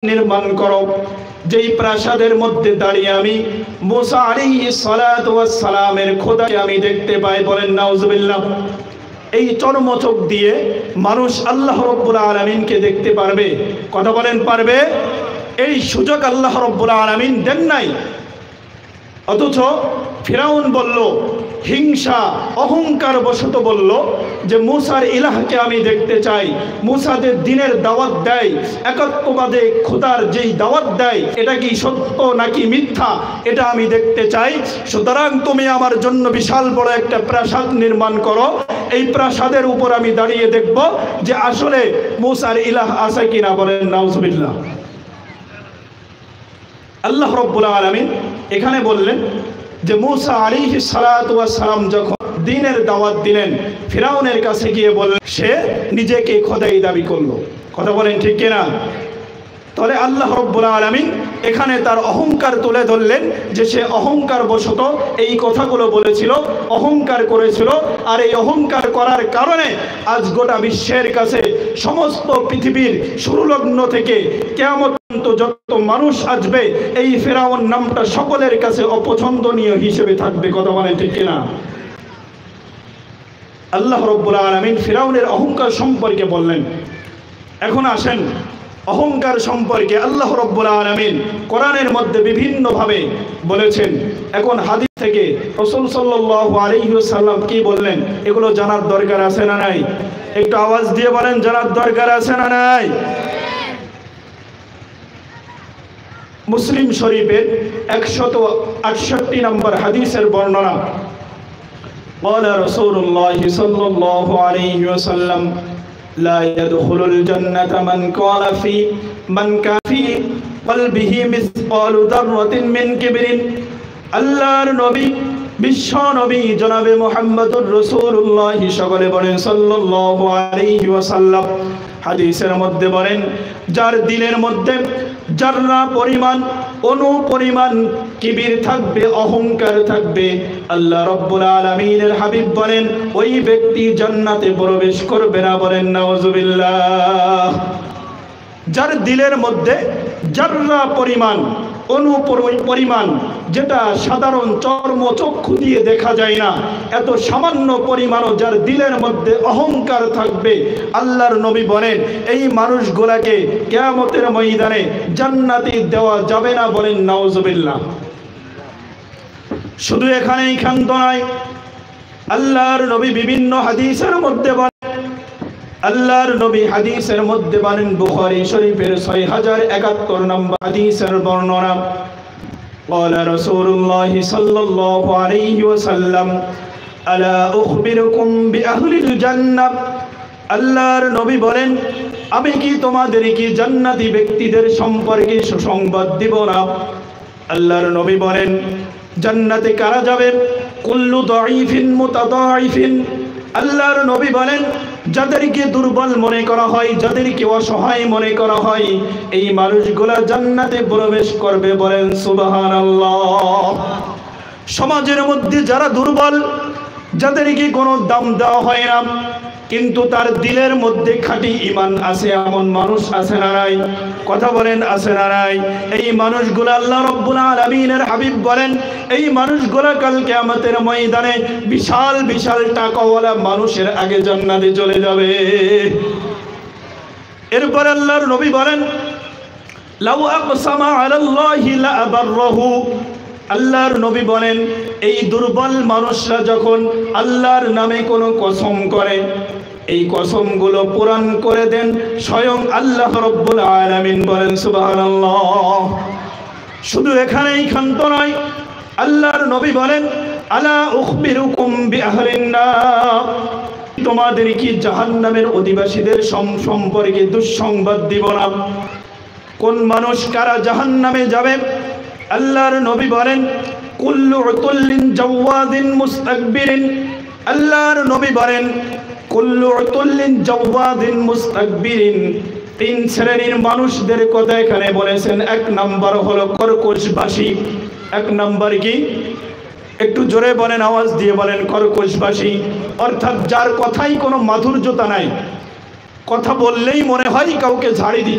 নির্মাণ করো, যেই প্রাসাদের মধ্যে দাঁড়িয়ে আমি মুসা আলাইহিস সালাতু ওয়াস সালামের খোদাকে আমি দেখতে পাই। বলেন নাউজুবিল্লাহ। এই চর্মচোখ দিয়ে মানুষ আল্লাহ রাব্বুল আলামিনকে দেখতে পারবে? কথা বলেন, পারবে? এই সুযোগ আল্লাহ রাব্বুল আলামিন দেন নাই। অথচ ফিরাউন বলল, হিংসা অহংকার বশত বলল যে মুসার ইলাহকে আমি দেখতে চাই। মুসাদের দিনের দাওয়াত দেয়, একাত্মবাদে খোদার যেই দাওয়াত দেয়, এটা কি সত্য নাকি মিথ্যা এটা আমি দেখতে চাই। সুতরাং তুমি আমার জন্য বিশাল বড় একটা প্রাসাদ নির্মাণ করো, এই প্রাসাদের উপর আমি দাঁড়িয়ে দেখব যে আসলে মুসার ইলাহ আছে কিনা। বলেন নাউজুবিল্লাহ। আল্লাহ রাব্বুল আলামিন এখানে বললেন যে মুসা আলাইহিস সালাতু ওয়াস সালাম যখন দ্বীনের দাওয়াত দিলেন, ফিরাউনের কাছে গিয়ে বললেন, সে নিজেকে খোদাই দাবি করলো। কথা বলেন ঠিক কিনা? তাহলে আল্লাহ রাব্বুল আলামিন এখানে তার অহংকার তুলে ধরলেন যে সে অহংকার বশত এই কথাগুলো বলেছিল, অহংকার করেছিল। আর এই অহংকার করার কারণে আজ গোটা বিশ্বের কাছে, সমস্ত পৃথিবীর শুরুলগ্ন থেকে কিয়ামত পর্যন্ত যত মানুষ আসবে, এই ফিরাউন নামটা সকলের কাছে অপছন্দনীয় হিসেবে থাকবে। কথা বলেন ঠিক কিনা? আল্লাহ রাব্বুল আলামিন ফিরাউনের অহংকার সম্পর্কে বললেন। এখন আসেন অহংকার সম্পর্কে আল্লাহ রাব্বুল আলামিন কোরআনের মধ্যে বিভিন্নভাবে বলেছেন। এখন হাদিস থেকে রাসূল সাল্লাল্লাহু আলাইহি ওয়াসাল্লাম কি বললেন এগুলো জানার দরকার আছে না নাই? একটু আওয়াজ দিয়ে বলেন, জানার দরকার আছে না নাই? মুসলিম শরীফের 168 নম্বর হাদিসের বর্ণনা। قال رسول الله صلى الله عليه وسلم لا يدخل الجنة من كان في قلبه مثقال ذرة من كبر। আল্লাহর নবী, বিশ্ব নবী জনাবে মুহাম্মদুর রাসূলুল্লাহ সকলে বলেন সাল্লাল্লাহু আলাইহি ওয়াসাল্লাম হাদিসের মধ্যে বলেন, যার দিলের মধ্যে জাররা পরিমাণ, অনু পরিমাণ কিবির থাকবে, অহংকার থাকবে, আল্লাহ রাব্বুল আলামিনের হাবিব বলেন ওই ব্যক্তি জান্নাতে প্রবেশ করবে না। বলেন নাউজুবিল্লাহ। যার দিলের মধ্যে জাররা পরিমাণ, অনু পরিমাণ, যেটা সাধারণ চর্মচক্ষু দিয়ে দেখা যায় না, এত সামান্য পরিমাণও যার দিলের মধ্যে অহংকার থাকবে, আল্লাহর নবী বলেন এই মানুষগুলাকে কিয়ামতের ময়দানে জান্নাতে দেওয়া যাবে না। বলেন নাউজুবিল্লাহ। শুধু এখানেই ক্ষান্ত নয়, আল্লাহর নবী বিভিন্ন হাদিসের মধ্যে বলেন, আল্লাহর নবী হাদিসের মধ্যে বলেন, বুখারী শরীফের 6071 নম্বর হাদিসের বর্ণনা। قال رسول الله صلى الله عليه وسلم الا اخبركم باهل الجنه। আল্লাহর নবী বলেন, আমি কি তোমাদেরকে জান্নাতি ব্যক্তিদের সম্পর্কে সুসংবাদ দিব না? আল্লাহর নবী বলেন, জান্নাতে কারা যাবে? কুল্লু দাঈফিন মুতাদাঈফিন। আল্লাহর নবী বলেন, যাদেরকে দুর্বল মনে করা হয়, যাদেরকে অসহায় মনে করা হয়, এই মানুষগুলা জান্নাতে প্রবেশ করবে। বলেন সুবহানাল্লাহ। সমাজের মধ্যে যারা দুর্বল, যাদেরকে কোনো দাম দেওয়া হয় না, কিন্তু তার দিলের মধ্যে খাঁটি ঈমান আছে, এমন মানুষ আছে না নাই? কথা বলেন আছে না নাই? এই মানুষগুলো আল্লাহ রাব্বুল আলামিনের হাবিব বলেন এই মানুষগুলো কাল কিয়ামতের ময়দানে বিশাল বিশাল টাকাওয়ালা মানুষের আগে জান্নাতে চলে যাবে। এরপর আল্লাহর নবী বলেন, লাউ আকসামা আলাল্লাহি লা আবাররাহু। আল্লাহর নবী বলেন এই দুর্বল মানুষরা যখন আল্লাহর নামে কোনো কসম করে, এই কসমগুলো পূরণ করে দেন স্বয়ং আল্লাহ রাব্বুল আলামিন। বলেন সুবহানাল্লাহ। শুধু এখানেই ক্ষান্ত নয়, আল্লাহর নবী বলেন, আলা উখবিরুকুম বিআহলিন নার। তোমাদের কি জাহান্নামের অধিবাসীদের সম্পর্কে দুঃসংবাদ দিব না? কোন মানুষ কারা জাহান্নামে যাবে? আল্লাহর নবী বলেন, কুল্লু উতুল্লিন জাওয়াদিন মুস্তাকবিরিন। আল্লাহর নবী বলেন, কুল্লু উতুল্লিন জাওয়াদিন মুস্তাকবিরিন। তিন শ্রেণীর মানুষদের কথা এখানে বলেছেন। এক নাম্বার হলো কর্কশবাসী। এক নাম্বার কি? একটু জোরে বলেন, আওয়াজ দিয়ে বলেন, কর্কশবাসী। অর্থাৎ যার কথাই কোনো মাধুর্যতা নাই, কথা বললেই মনে হয় কাউকে ঝাড়ি দিচ্ছে।